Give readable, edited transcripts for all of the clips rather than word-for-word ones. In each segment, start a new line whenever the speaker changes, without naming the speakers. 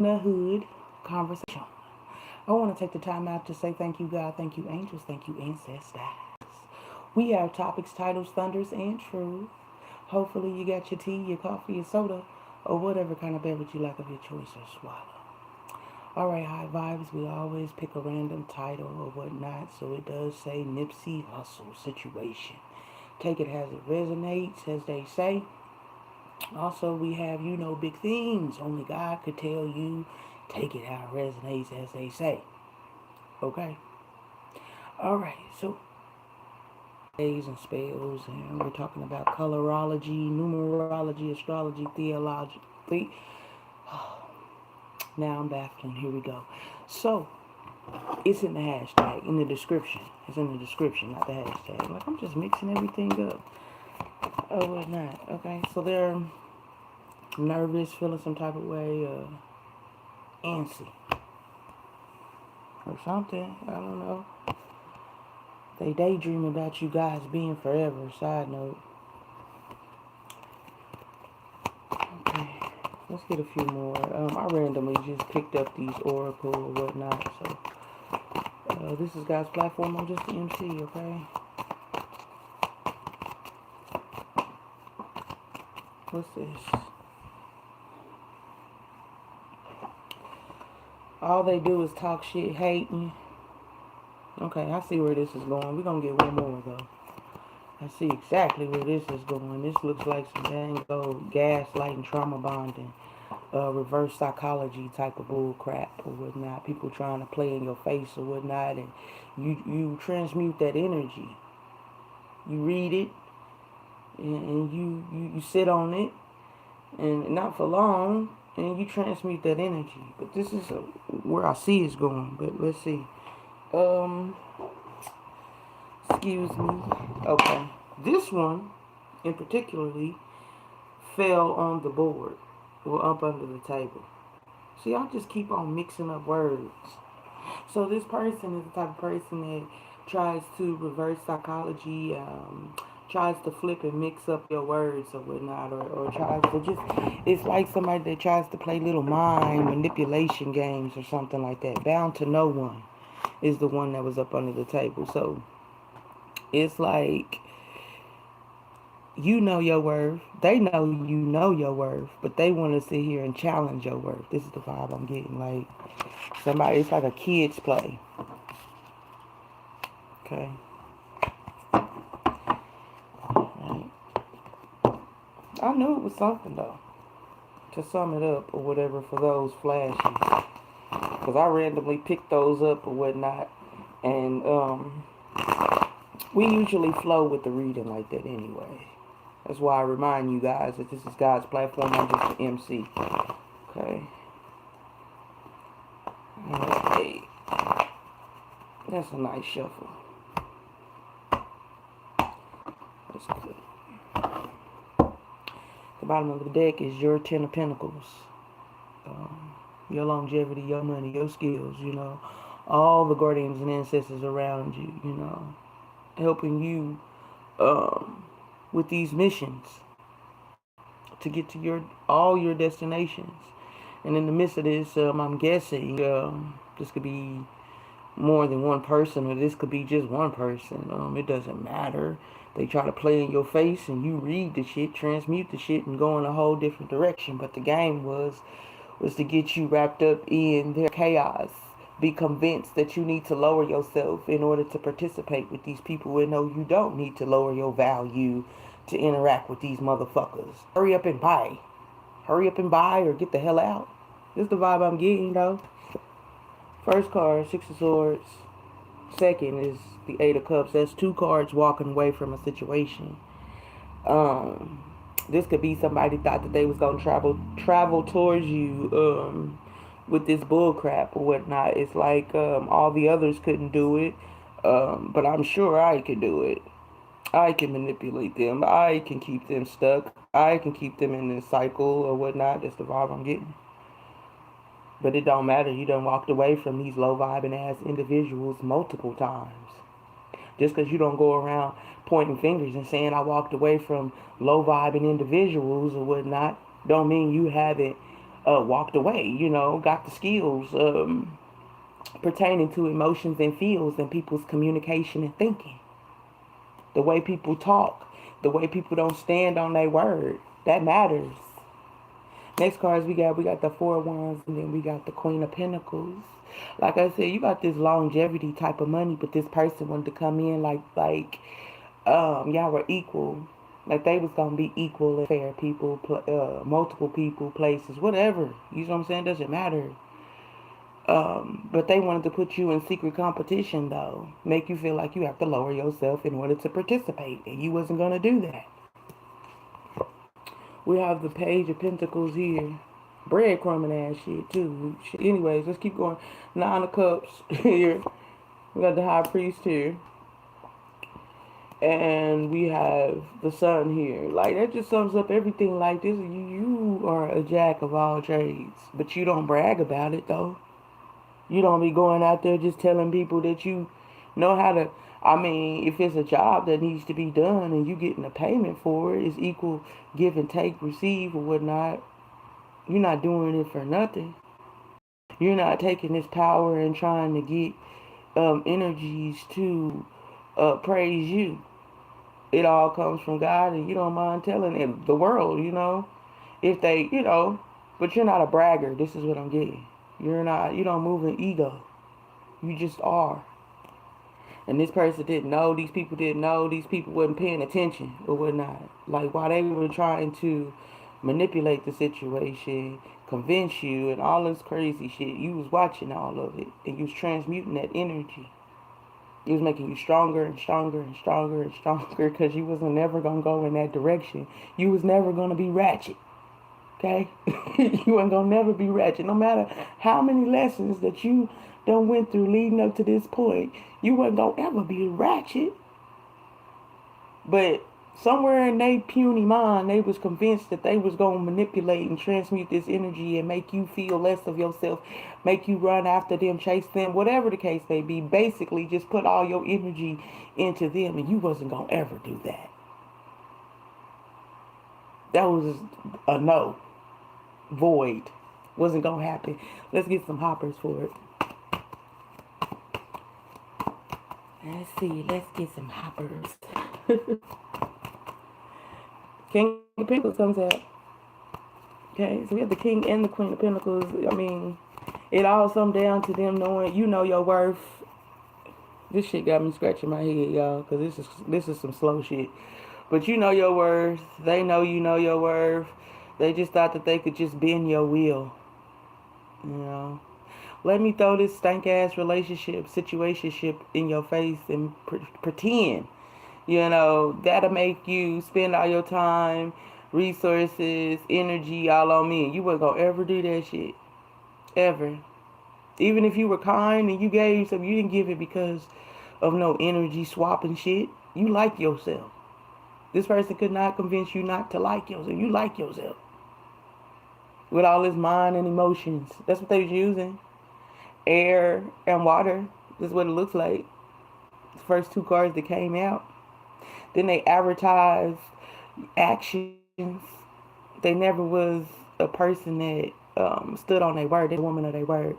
the hood conversation. I want to take the time out to say thank you, God, thank you, angels, thank you, ancestors. We have topics, titles, thunders, and truth. Hopefully, you got your tea, your coffee, your soda, or whatever kind of beverage you like of your choice or swallow. Alright, high vibes, we always pick a random title or whatnot, so it does say Nipsey Hussle situation. Take it as it resonates, as they say. Also, we have, big things. Only God could tell you. Take it how it resonates, as they say. Okay? Alright, so days and spells, and we're talking about colorology, numerology, astrology, theology. Now I'm baffling. Here we go. So, it's in the hashtag, in the description. It's in the description, not the hashtag. Like, I'm just mixing everything up. Oh, whatnot. Okay, so they're nervous, feeling some type of way, antsy or something. I don't know. They daydream about you guys being forever. Side note. Okay, let's get a few more. I randomly just picked up these oracle or whatnot. So this is God's platform. I'm just the MC. Okay. What's this? All they do is talk shit, hate me. Okay, I see where this is going. We're going to get one more, though. I see exactly where this is going. This looks like some dang old gaslighting, trauma bonding, reverse psychology type of bull crap or whatnot. People trying to play in your face or whatnot, and you transmute that energy. You read it, and you sit on it, and not for long, and you transmute that energy. But this is where I see it's going. But let's see. Excuse me. Okay. This one, in particularly, fell on the board or up under the table. See, I just keep on mixing up words. So this person is the type of person that tries to reverse psychology, tries to flip and mix up your words or whatnot, or tries to just, it's like somebody that tries to play little mind manipulation games or something like that. Bound to no one is the one that was up under the table. So it's like, you know your worth. They know you know your worth, but they want to sit here and challenge your worth. This is the vibe I'm getting. Like somebody, it's like a kid's play. Okay. Right. I knew it was something though. To sum it up or whatever for those flashes, because I randomly picked those up or whatnot, and we usually flow with the reading like that anyway. That's why I remind you guys that this is God's platform. I'm just an MC. Okay. Okay. That's a nice shuffle. That's good. The bottom of the deck is your Ten of Pentacles. Your longevity, your money, your skills, all the guardians and ancestors around you, helping you with these missions to get to all your destinations. And in the midst of this, I'm guessing this could be more than one person, or this could be just one person. It doesn't matter. They try to play in your face, and you read the shit, transmute the shit, and go in a whole different direction. But the game was to get you wrapped up in their chaos. Be convinced that you need to lower yourself in order to participate with these people, and no, you don't need to lower your value to interact with these motherfuckers. Hurry up and buy. Hurry up and buy or get the hell out. This is the vibe I'm getting, though. First card, Six of Swords. Second is the Eight of Cups. That's two cards walking away from a situation. This could be somebody thought that they was gonna travel towards you with this bull crap or whatnot. It's like all the others couldn't do it, but I'm sure I could do it. I can manipulate them. I can keep them stuck. I can keep them in this cycle or whatnot. That's the vibe I'm getting. But it don't matter. You done walked away from these low vibing ass individuals multiple times. Just because you don't go around pointing fingers and saying I walked away from low vibing individuals or whatnot, don't mean you haven't walked away, got the skills pertaining to emotions and feels and people's communication and thinking. The way people talk, the way people don't stand on their word, that matters. Next cards we got the Four of Wands, and then we got the Queen of Pentacles. Like I said, you got this longevity type of money, but this person wanted to come in y'all were equal. Like they was gonna be equal and fair people, multiple people, places, whatever. You know what I'm saying? Doesn't matter. But they wanted to put you in secret competition though, make you feel like you have to lower yourself in order to participate, and you wasn't gonna do that. We have the Page of Pentacles here. Breadcrumbing ass shit too. Anyways, let's keep going. Nine of Cups here. We got the High Priest here. And we have the Sun here. Like that just sums up everything. Like this, you are a jack of all trades, but you don't brag about it though. You don't be going out there just telling people that you know how to. I mean, if it's a job that needs to be done and you getting a payment for it, it's equal give and take, receive or whatnot. You're not doing it for nothing. You're not taking this power and trying to get energies to praise you. It all comes from God, and you don't mind telling it, the world, if they, but you're not a bragger. This is what I'm getting. You're not, you don't move in ego. You just are. And this person didn't know, these people didn't know, these people wasn't paying attention or whatnot. Like while they were trying to manipulate the situation, convince you and all this crazy shit, you was watching all of it and you was transmuting that energy. It was making you stronger and stronger and stronger and stronger because you wasn't never going to go in that direction. You was never going to be ratchet. Okay? You ain't going to never be ratchet. No matter how many lessons that you done went through leading up to this point, you wasn't going to ever be ratchet. But somewhere in their puny mind, they was convinced that they was going to manipulate and transmute this energy and make you feel less of yourself, make you run after them, chase them, whatever the case may be. Basically, just put all your energy into them, and you wasn't going to ever do that. That was a no. Void. Wasn't going to happen. Let's get some hoppers for it. Let's see. Let's get some hoppers. King of Pentacles comes out. Okay, so we have the King and the Queen of Pentacles. I mean, it all sums down to them knowing you know your worth. This shit got me scratching my head, y'all, because this is some slow shit. But you know your worth. They know you know your worth. They just thought that they could just bend your wheel. Let me throw this stank ass relationship, situationship in your face and pretend. That'll make you spend all your time, resources, energy all on me. And you wasn't gonna ever do that shit. Ever. Even if you were kind and you gave something, you didn't give it because of no energy swapping shit. You like yourself. This person could not convince you not to like yourself. You like yourself. With all this mind and emotions. That's what they was using. Air and water. This is what it looks like. The first two cards that came out. Then they advertised actions. They never was a person that stood on their word. They're a woman of their word.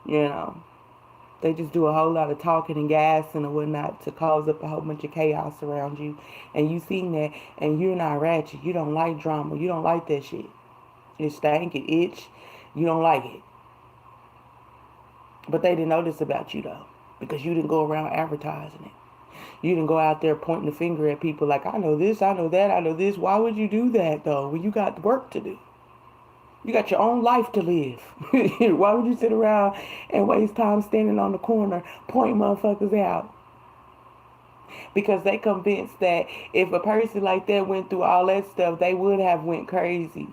They just do a whole lot of talking and gassing and whatnot to cause up a whole bunch of chaos around you. And you seen that, and you're not ratchet. You don't like drama. You don't like that shit. It stank, it itch. You don't like it. But they didn't know this about you, though, because you didn't go around advertising it. You didn't go out there pointing the finger at people like, I know this, I know that, I know this. Why would you do that, though, when you got work to do? You got your own life to live. Why would you sit around and waste time standing on the corner pointing motherfuckers out? Because they convinced that if a person like that went through all that stuff, they would have went crazy.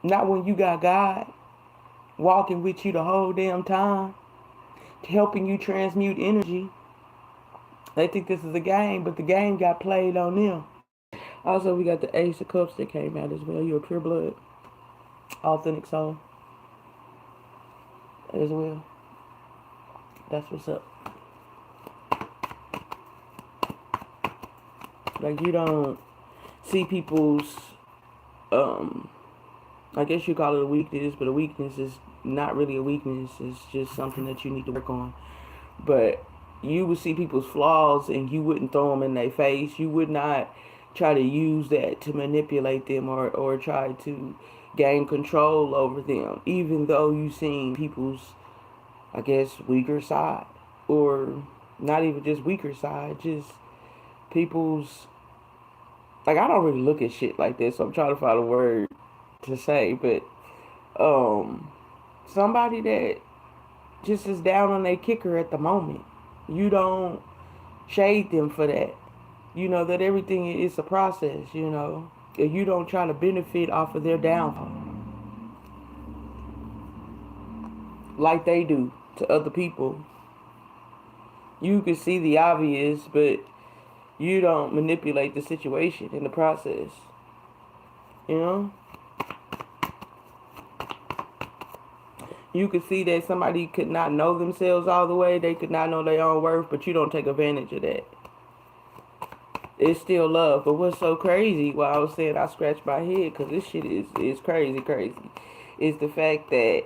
Not when you got God walking with you the whole damn time, helping you transmute energy. They think this is a game, but the game got played on them. Also, we got the Ace of Cups that came out as well. You're a pure blood, authentic soul as well. That's what's up. Like, you don't see people's I guess you call it a weakness, but a weakness is not really a weakness. It's just something that you need to work on. But you would see people's flaws and you wouldn't throw them in their face. You would not try to use that to manipulate them or try to gain control over them, even though you've seen people's, I guess, weaker side. Or not even just weaker side, just people's, like, I don't really look at shit like this, so I'm trying to find a word to say, but um somebody that just is down on their kicker at the moment. You don't shade them for that. You know that everything is a process, you know. And you don't try to benefit off of their downfall like they do to other people. You can see the obvious, but you don't manipulate the situation in the process. You know? You could see that somebody could not know themselves all the way. They could not know their own worth, but you don't take advantage of that. It's still love. But what's so crazy, while I was saying I scratched my head, because this shit is crazy, is the fact that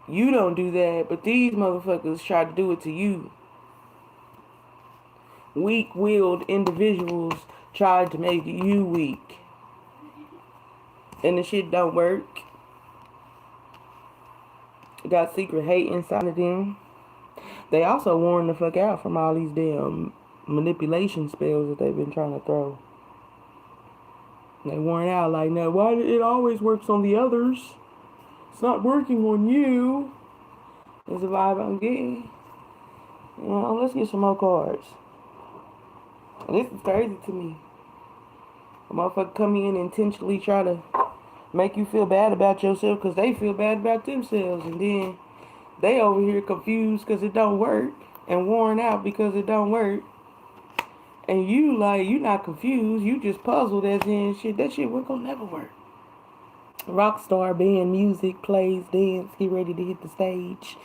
you don't do that, but these motherfuckers try to do it to you. Weak-willed individuals try to make you weak. And the shit don't work. Got secret hate inside of them. They also warn the fuck out from all these damn manipulation spells that they've been trying to throw. They warn out like, no, why it always works on the others? It's not working on you. Is the vibe I'm getting. You know, let's get some more cards. And this is crazy to me. A motherfucker come in and intentionally try to make you feel bad about yourself because they feel bad about themselves, and then they over here confused because it don't work and worn out because it don't work. And you like, you not confused, you just puzzled as in shit, that shit wasn't gonna never work. Rockstar band, music, plays, dance, get ready to hit the stage.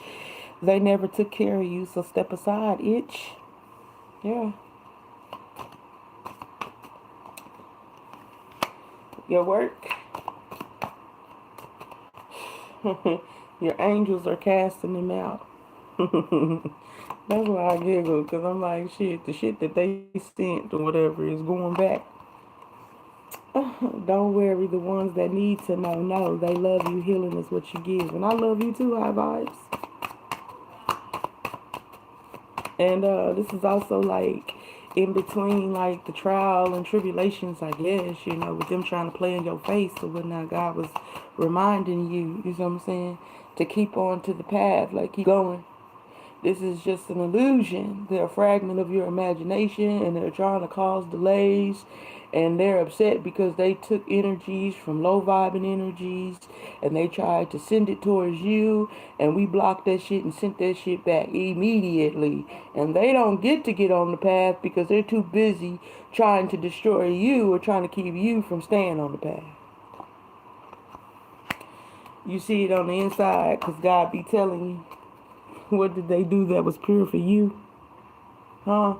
They never took care of you, so step aside, itch. Yeah. Your work. Your angels are casting them out. That's why I giggle, because I'm like, shit, the shit that they sent or whatever is going back. Don't worry, the ones that need to know, they love you. Healing is what you give. And I love you too, high vibes. And this is also like in between like the trial and tribulations, I guess, you know, with them trying to play in your face or whatnot. God was reminding you, you know what I'm saying, to keep on to the path, like keep going. This is just an illusion. They're a fragment of your imagination, and they're trying to cause delays, and they're upset because they took energies from low vibing energies and they tried to send it towards you, and we blocked that shit and sent that shit back immediately. And they don't get on the path because they're too busy trying to destroy you or trying to keep you from staying on the path. You see it on the inside because God be telling you, what did they do that was pure for you? Huh?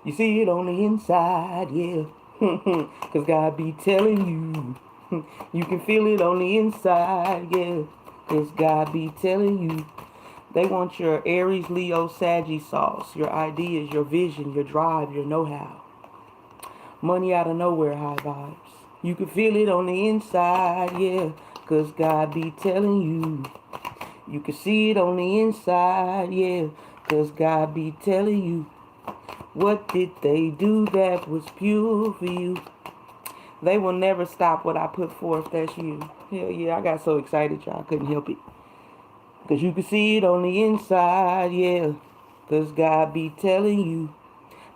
You see it on the inside, yeah. Because God be telling you. You can feel it on the inside, yeah. Because God be telling you. They want your Aries, Leo, Sagittarius sauce. Your ideas, your vision, your drive, your know-how. Money out of nowhere, high vibes. You can feel it on the inside, yeah. Because God be telling you. You can see it on the inside, yeah. Because God be telling you. What did they do that was pure for you? They will never stop what I put forth, that's you. Hell yeah, I got so excited, y'all. I couldn't help it. Because you can see it on the inside, yeah. Because God be telling you.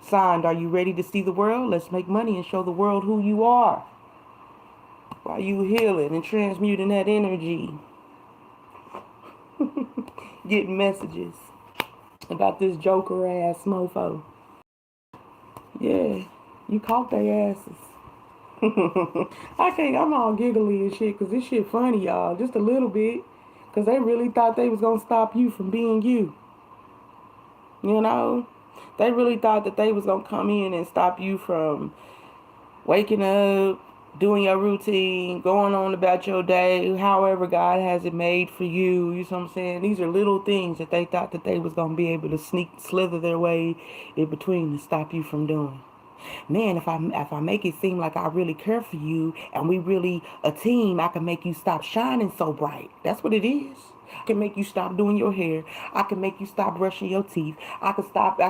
Signed, are you ready to see the world? Let's make money and show the world who you are. While you healing and transmuting that energy. Getting messages about this joker ass mofo. Yeah, you caught their asses. I'm all giggly and shit because this shit funny, y'all. Just a little bit. Because they really thought they was going to stop you from being you. You know? They really thought that they was going to come in and stop you from waking up, doing your routine, going on about your day, however God has it made for you. You know what I'm saying? These are little things that they thought that they was going to be able to slither their way in between to stop you from doing. Man, if I make it seem like I really care for you and we really a team, I can make you stop shining so bright. That's what it is. I can make you stop doing your hair. I can make you stop brushing your teeth. I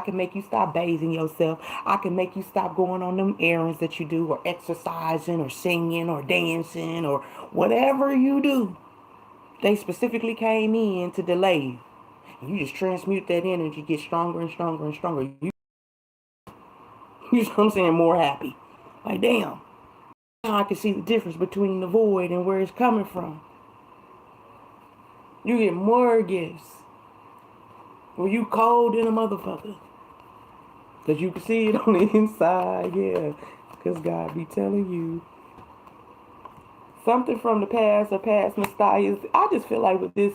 can make you stop bathing yourself. I can make you stop going on them errands that you do, or exercising or singing or dancing or whatever you do. They specifically came in to delay. You just transmute that energy, get stronger and stronger and stronger. You know what I'm saying? More happy. Like, damn. Now I can see the difference between the void and where it's coming from. You get more gifts. When you cold in a motherfucker. Because you can see it on the inside, yeah. Because God be telling you. Something from the past or past nostalgias. I just feel like with this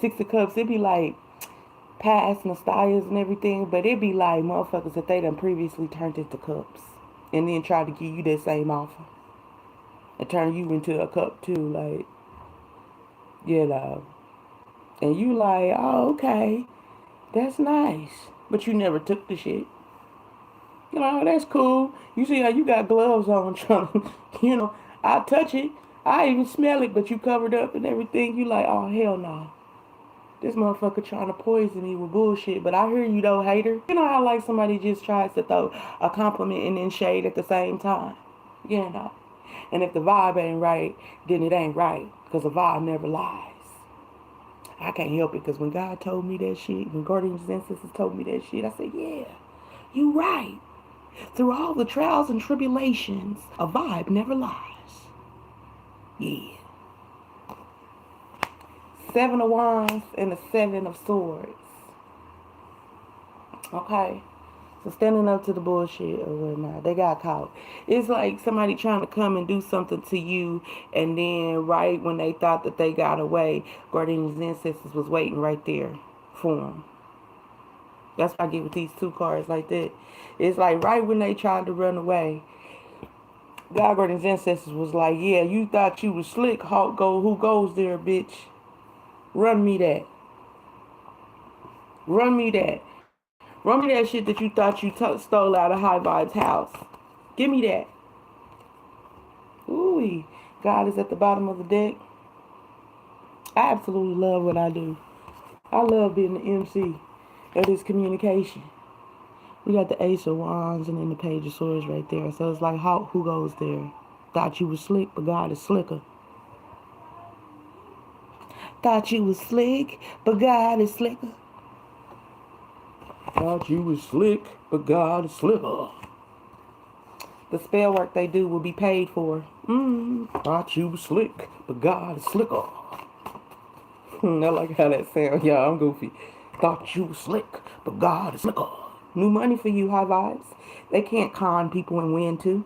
Six of Cups, it be like past nostalgias and everything, but it be like motherfuckers that they done previously turned into cups. And then try to give you that same offer. And turn you into a cup too, like, you know. And you like, oh, okay, that's nice. But you never took the shit. You know, that's cool. You see how you got gloves on trying to, I touch it. I even smell it, but you covered up and everything. You like, oh, hell no. This motherfucker trying to poison me with bullshit. But I hear you though, hater. You know how like somebody just tries to throw a compliment and then shade at the same time? You know. And if the vibe ain't right, then it ain't right. Because the vibe never lies. I can't help it, because when God told me that shit, when guardians and ancestors told me that shit, I said, yeah, you right. Through all the trials and tribulations, a vibe never lies. Yeah. Seven of Wands and the Seven of Swords. Okay. So standing up to the bullshit or whatnot, they got caught. It's like somebody trying to come and do something to you, and then right when they thought that they got away, guardians and ancestors was waiting right there for them. That's what I get with these two cards like that. It's like right when they tried to run away, God, guardians and ancestors was like, yeah, you thought you was slick, who goes there, bitch? Run me that. Run me that. Run me that shit that you thought you stole out of High Vibe's house. Give me that. Ooh, God is at the bottom of the deck. I absolutely love what I do. I love being the MC of this communication. We got the Ace of Wands and then the Page of Swords right there. So it's like, who goes there? Thought you was slick, but God is slicker. Thought you was slick, but God is slicker. Thought you was slick, but God is slicker. The spell work they do will be paid for. Thought you was slick, but God is slicker. I like how that sounds. Yeah, I'm goofy. Thought you was slick, but God is slicker. New money for you, High Vibes. They can't con people and win too.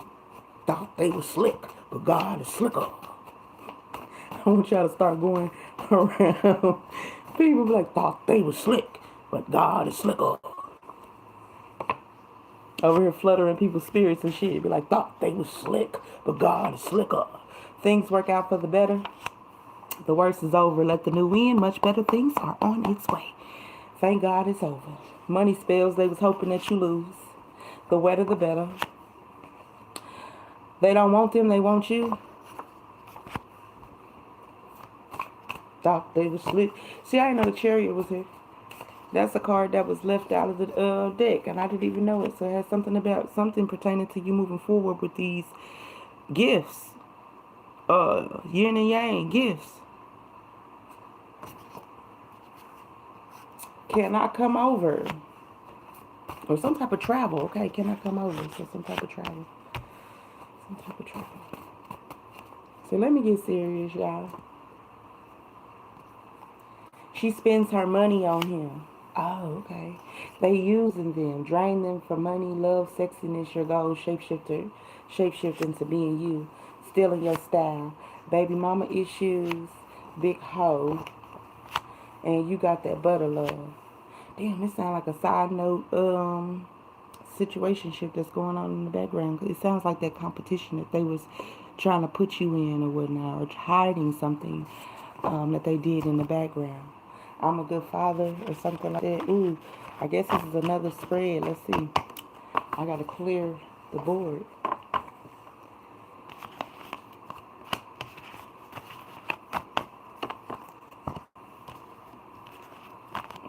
Thought they was slick, but God is slicker. I want y'all to start going around. People be like, thought they was slick, but God is slicker. Over here fluttering people's spirits and shit. Be like, thought they was slick, but God is slicker. Things work out for the better. The worst is over. Let the new in. Much better things are on its way. Thank God it's over. Money spells they was hoping that you lose. The wetter the better. They don't want them, they want you. Thought they was slick. See, I didn't know the Chariot was here. That's a card that was left out of the deck, and I didn't even know it. So it has something pertaining to you moving forward with these gifts. Yin and yang gifts. Can I come over? Or some type of travel. Okay, can I come over? So some type of travel. Some type of travel. So let me get serious, y'all. She spends her money on him. Oh, okay. They using them, drain them for money, love, sexiness, your goals, shapeshifting to being you, stealing your style, baby mama issues, big hoe, and you got that butter love. Damn, it sounds like a side note situationship that's going on in the background. It sounds like that competition that they was trying to put you in or whatnot, or hiding something that they did in the background. I'm a good father or something like that. Ooh, I guess this is another spread. Let's see. I gotta clear the board.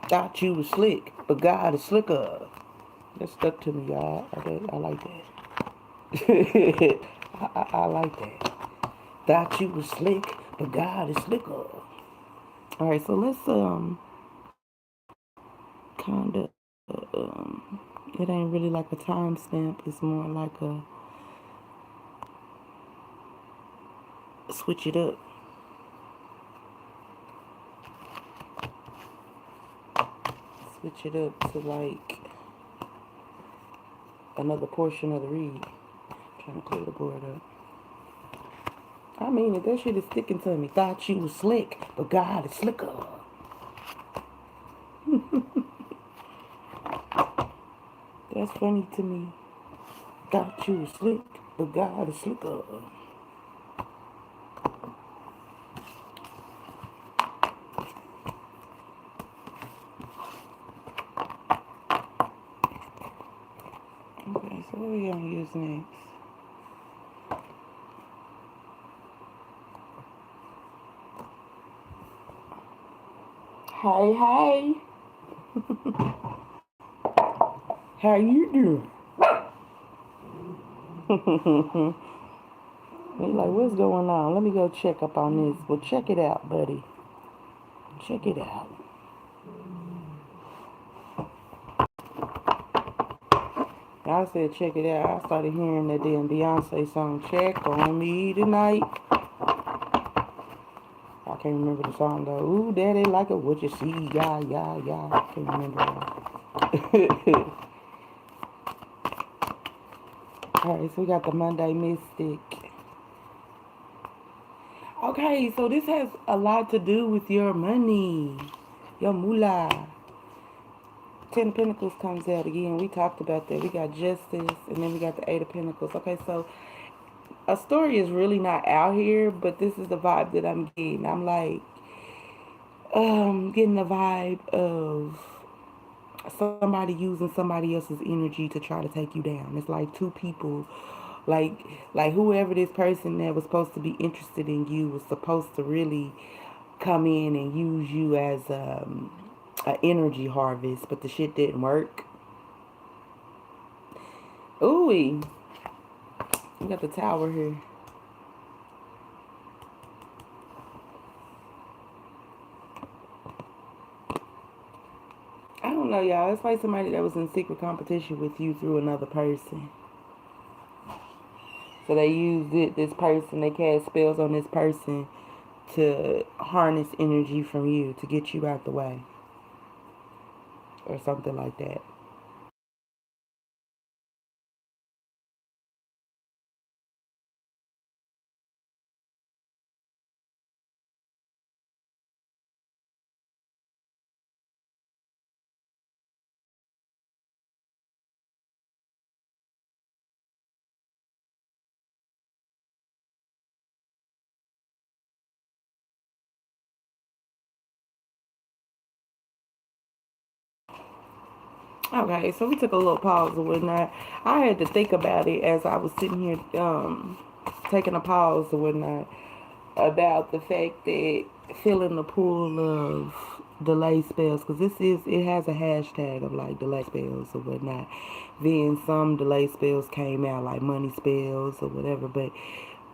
Thought you was slick, but God is slicker. That stuck to me, y'all. I like that. I like that. Thought you was slick, but God is slicker. All right, so let's kind of it ain't really like a timestamp. It's more like a switch it up. Switch it up to like another portion of the read. Trying to clear the board up. I mean, if that shit is sticking to me, thought you was slick, but God is slicker. That's funny to me. Thought you was slick, but God is slicker. Okay, so what are we gonna use next? Hey, hey. How you doing? He's like, what's going on? Let me go check up on this. Well, check it out, buddy. Check it out. I said, check it out. I started hearing that damn Beyonce song, Check on Me Tonight. I can't remember the song though. Ooh, daddy, like it, what you see? Yeah, yeah, yeah. I can't remember. Alright, so we got the Monday Mystic. Okay, so this has a lot to do with your money, your moolah. Ten of Pentacles comes out again. We talked about that. We got Justice, and then we got the Eight of Pentacles. Okay, so a story is really not out here, but this is the vibe that I'm getting. I'm like, getting the vibe of somebody using somebody else's energy to try to take you down. It's like two people, like whoever this person that was supposed to be interested in you was supposed to really come in and use you as an energy harvest, but the shit didn't work. Ooh, we got the Tower here. I don't know, y'all. It's like somebody that was in secret competition with you through another person. So they used this person, they cast spells on this person to harness energy from you to get you out the way. Or something like that. Okay, so we took a little pause or whatnot. I had to think about it as I was sitting here taking a pause or whatnot about the fact that feeling the pull of delay spells, because it has a hashtag of like delay spells or whatnot. Then some delay spells came out like money spells or whatever, but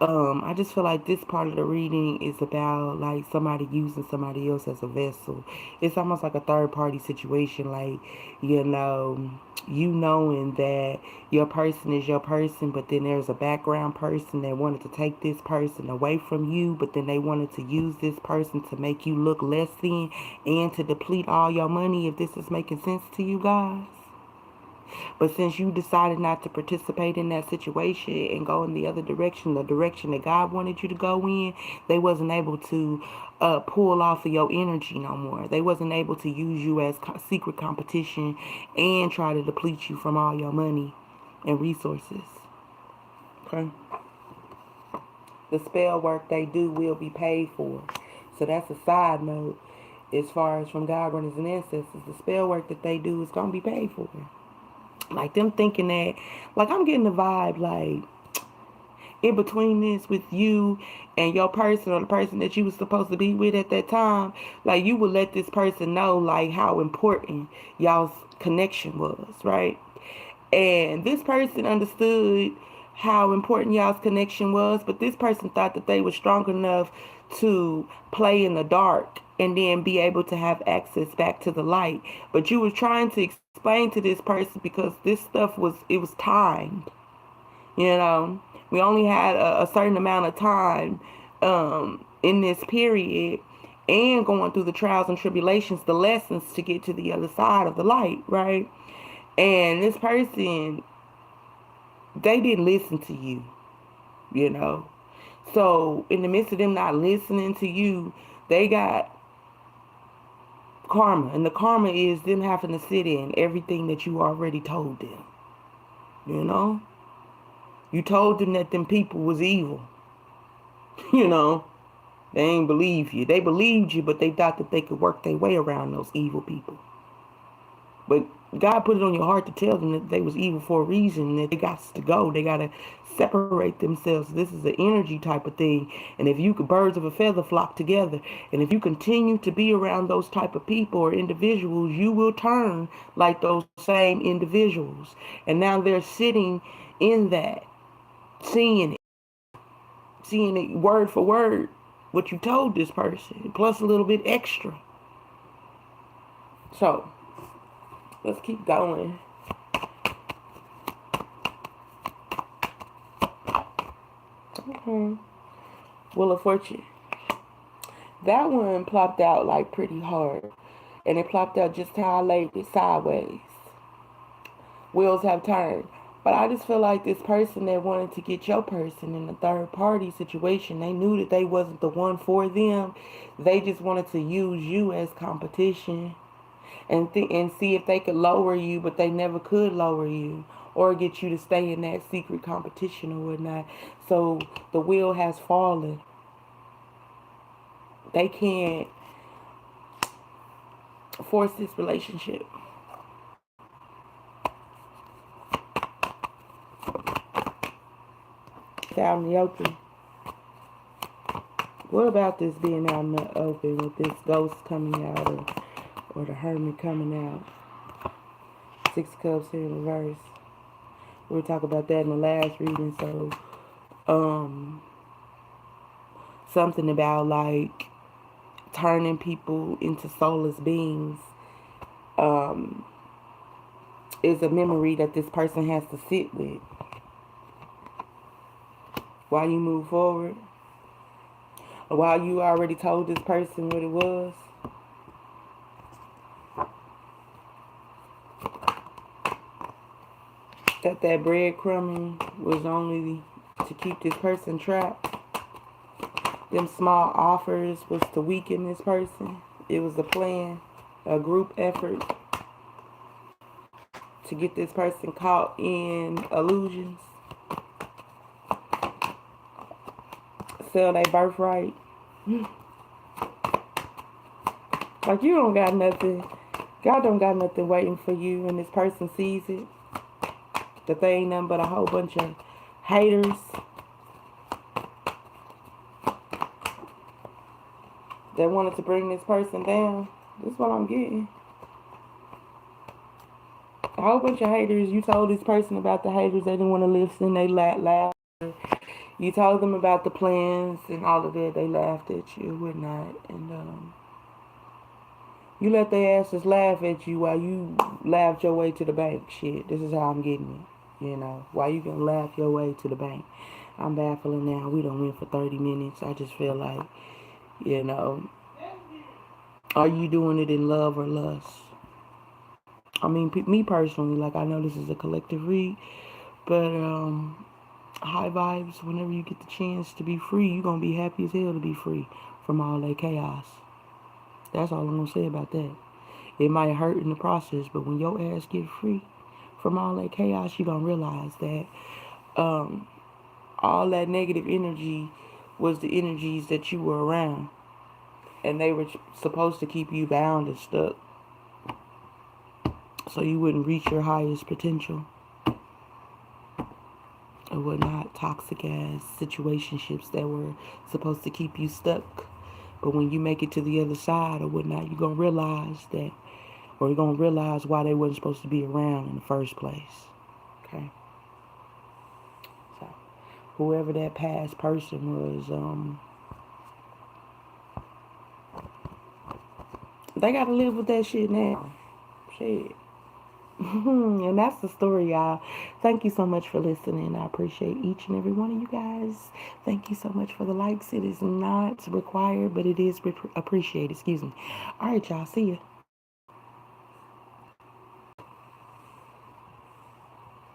I just feel like this part of the reading is about like somebody using somebody else as a vessel. It's almost like a third party situation, like, you knowing that your person is your person, but then there's a background person that wanted to take this person away from you, but then they wanted to use this person to make you look less than and to deplete all your money, if this is making sense to you guys. But since you decided not to participate in that situation and go in the other direction, the direction that God wanted you to go in, they wasn't able to pull off of your energy no more. They wasn't able to use you as secret competition and try to deplete you from all your money and resources. Okay. The spell work they do will be paid for. So that's a side note. As far as from God, guardians, and ancestors, the spell work that they do is going to be paid for. Like them thinking that, like I'm getting the vibe, like in between this with you and your person or the person that you was supposed to be with at that time, like you would let this person know like how important y'all's connection was, right? And this person understood how important y'all's connection was, but this person thought that they were strong enough to play in the dark and then be able to have access back to the light. But you were trying to explain to this person because this stuff was, it was timed. You know, we only had a certain amount of time in this period, and going through the trials and tribulations, the lessons to get to the other side of the light, right? And this person, they didn't listen to you, you know. So in the midst of them not listening to you, they got karma. And the karma is them having to sit in everything that you already told them, you know. You told them that them people was evil. You know, they ain't believe you. They believed you, but they thought that they could work their way around those evil people. But God put it on your heart to tell them that they was evil for a reason, that they got to go. They got to separate themselves. This is an energy type of thing. And if you could, birds of a feather flock together. And if you continue to be around those type of people or individuals, you will turn like those same individuals. And now they're sitting in that, seeing it word for word, what you told this person, plus a little bit extra. So, let's keep going. Wheel of Fortune. That one plopped out like pretty hard. And it plopped out just how I laid it sideways. Wheels have turned. But I just feel like this person that wanted to get your person in a third party situation, they knew that they wasn't the one for them. They just wanted to use you as competition and see if they could lower you, but they never could lower you or get you to stay in that secret competition or whatnot. So the wheel has fallen. They can't force this relationship. It's out in the open. What about this being out in the open with this ghost coming out or the hermit coming out? Six Cups here in reverse. We'll talk about that in the last reading. So, something about like turning people into soulless beings is a memory that this person has to sit with while you move forward, or while you already told this person what it was. That breadcrumbing was only to keep this person trapped. Them small offers was to weaken this person. It was a plan, a group effort to get this person caught in illusions. Sell their birthright. Like you don't got nothing. God don't got nothing waiting for you, and this person sees it. That they ain't nothing but a whole bunch of haters. That wanted to bring this person down. This is what I'm getting. A whole bunch of haters. You told this person about the haters. They didn't want to listen. They laughed. You told them about the plans and all of that. They laughed at you and whatnot. And you let their asses laugh at you while you laughed your way to the bank. Shit, this is how I'm getting it. You know, why you gonna laugh your way to the bank? I'm baffling now. We don't win for 30 minutes. I just feel like, you know, are you doing it in love or lust? I mean, me personally, like I know this is a collective read, but high vibes, whenever you get the chance to be free, you're going to be happy as hell to be free from all that chaos. That's all I'm going to say about that. It might hurt in the process, but when your ass get free from all that chaos, you're going to realize that all that negative energy was the energies that you were around. And they were supposed to keep you bound and stuck so you wouldn't reach your highest potential or whatnot. Toxic ass situationships that were supposed to keep you stuck. But when you make it to the other side or whatnot, you're going to realize that, or you're going to realize why they weren't supposed to be around in the first place. Okay? So, whoever that past person was, they got to live with that shit now. Shit. And that's the story, y'all. Thank you so much for listening. I appreciate each and every one of you guys. Thank you so much for the likes. It is not required, but it is appreciated. Excuse me. All right, y'all. See ya.